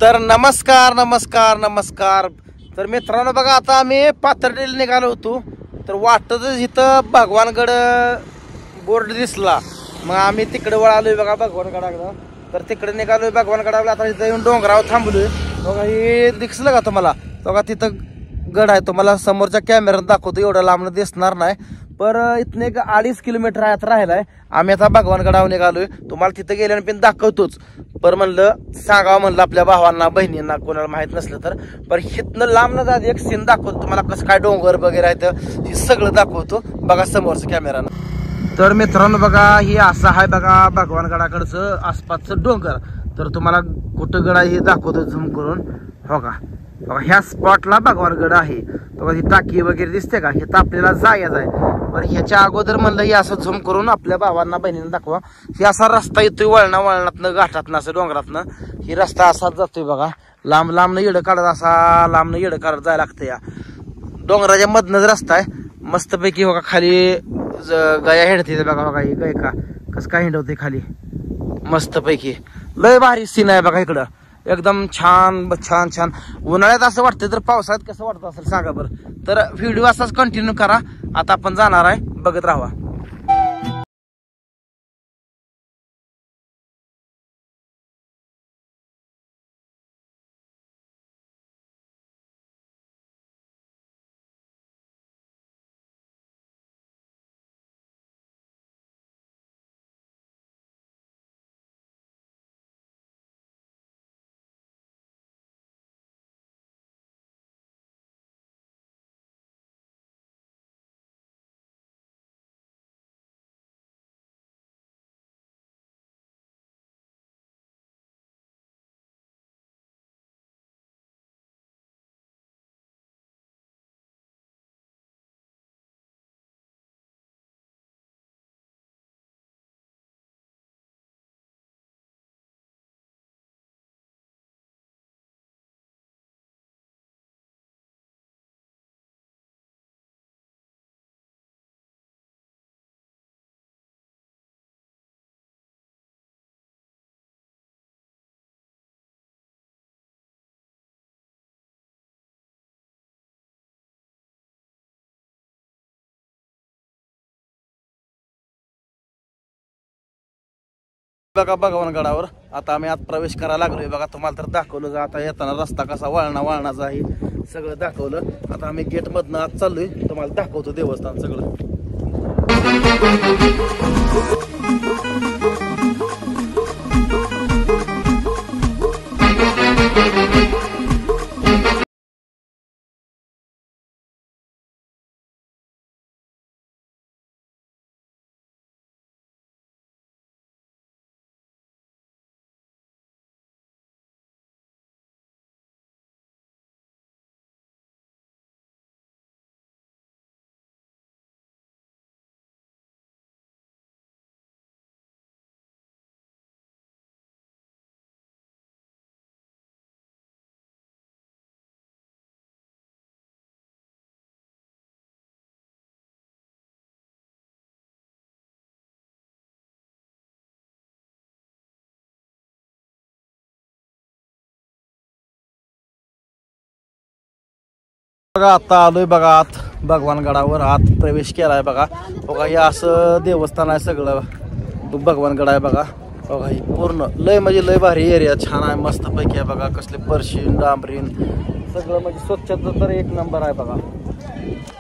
तर नमस्कार नमस्कार नमस्कार. तर मित्रांनो बघा, आता आम्ही पाथर्डीला निघालो होतो. तर वाटतच इथं भगवानगड बोर्ड दिसला, मग आम्ही तिकडे वळालोय बघा भगवानगडाकडं. तर तिकडे निघालोय भगवानगडाला. आता इथं येऊन डोंगरावर थांबलोय बघा. हे दिसलं का तुम्हाला? बघा तिथं गड आहे. तुम्हाला समोरच्या कॅमेऱ्यात दाखवतो, एवढं लांबनं दिसणार नाही. पर इथनं एक 2.5 किलोमीटर आत राहिलाय. आम्ही आता भगवानगडावर निघालोय. तुम्हाला तिथं गेल्यानं पण दाखवतोच. पर म्हणलं सांगावं, म्हणलं आपल्या भावांना बहिणींना कोणाला माहित नसलं तर. पर हिथनं लांबनं जात एक सीन दाखवतो तुम्हाला, कसं काय डोंगर वगैरे आहे हे सगळं दाखवतो बघा समोरचं कॅमेरानं. तर मित्रांनो बघा, हे असं आहे बघा भगवानगडाकडचं आसपासचं डोंगर. तर तुम्हाला कुठं गड आहे हे दाखवतो झूम करून. हो का बघा, ह्या स्पॉटला भगवानगड आहे. बघा ही टाकी वगैरे दिसते का? हे तर आपल्याला जायचं आहे. पण ह्याच्या अगोदर म्हणलं हे असं झूम करून आपल्या भावांना बहिणींना दाखवा. हे असा रस्ता येतोय वळणातनं घाटातनं असं डोंगरातनं. ही रस्ता असाच जातोय बघा. लांब लांबनं येडं काढत, असा लांबनं येडं काढत जायला लागतं. या डोंगराच्या मधनच रस्ता आहे मस्तपैकी. बघा खाली गाया हिंडते बघा. बघा ही गाय का कसं काय हिंडवते खाली मस्तपैकी. लय भारी सीन आहे बघा इकडं, एकदम छान छान छान. उन्हाळ्यात असं वाटतं, तर पावसाळ्यात कसं वाटतं असेल सांगा बरं. तर व्हिडिओ असाच कंटिन्यू करा. आता आपण जाणार आहे, बघत राहा. बघा भगवानगडावर आता आम्ही आत प्रवेश करायला लागलोय बघा. तुम्हाला तर दाखवलं, आता येताना रस्ता कसा वळणाचा आहे सगळं दाखवलं. आता आम्ही गेट मधनं आत चाललोय, तुम्हाला दाखवतो देवस्थान सगळं. बघा आता आलोय बघा आत भगवानगडावर. आत प्रवेश केलाय बघा. बघा हे असं देवस्थान आहे सगळं. भगवानगड आहे बघा. बघा ही पूर्ण लय म्हणजे लय भारी एरिया, छान आहे मस्तपैकी आहे बघा. कसले परशीन डांबरीन सगळं म्हणजे स्वच्छता तर एक नंबर आहे बघा.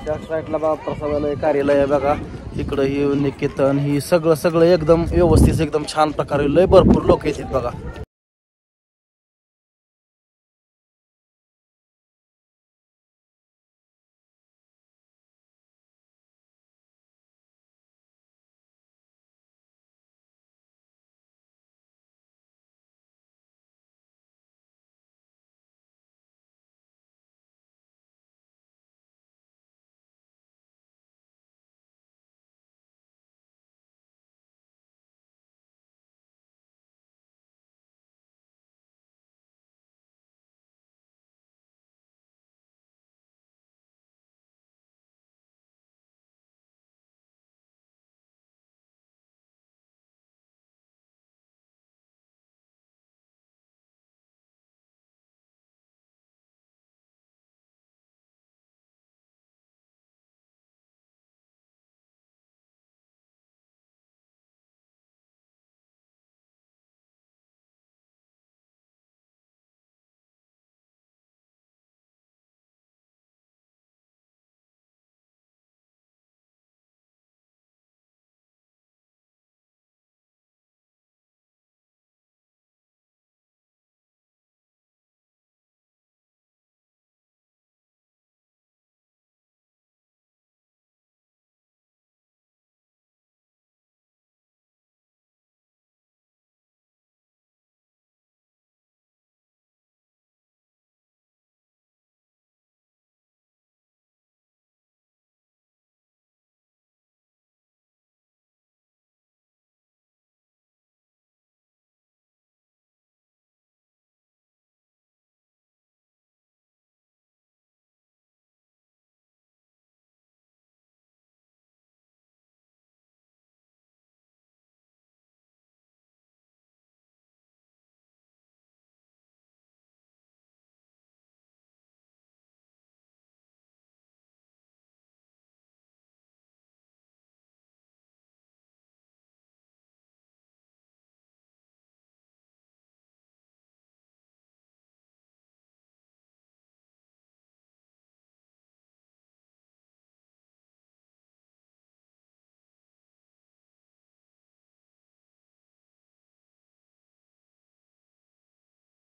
त्या साईडला बघा प्रसादालय कार्यालय आहे बघा. इकडं ही निकेतन ही सगळं सगळं एकदम व्यवस्थित एकदम छान प्रकारे लय भरपूर लोक येतात बघा.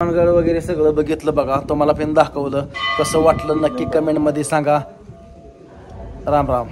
भगवानगड वगैरे सगळं बघितलं बघा, तुम्हाला पण दाखवलं. कसं वाटलं नक्की कमेंट मध्ये सांगा. राम राम.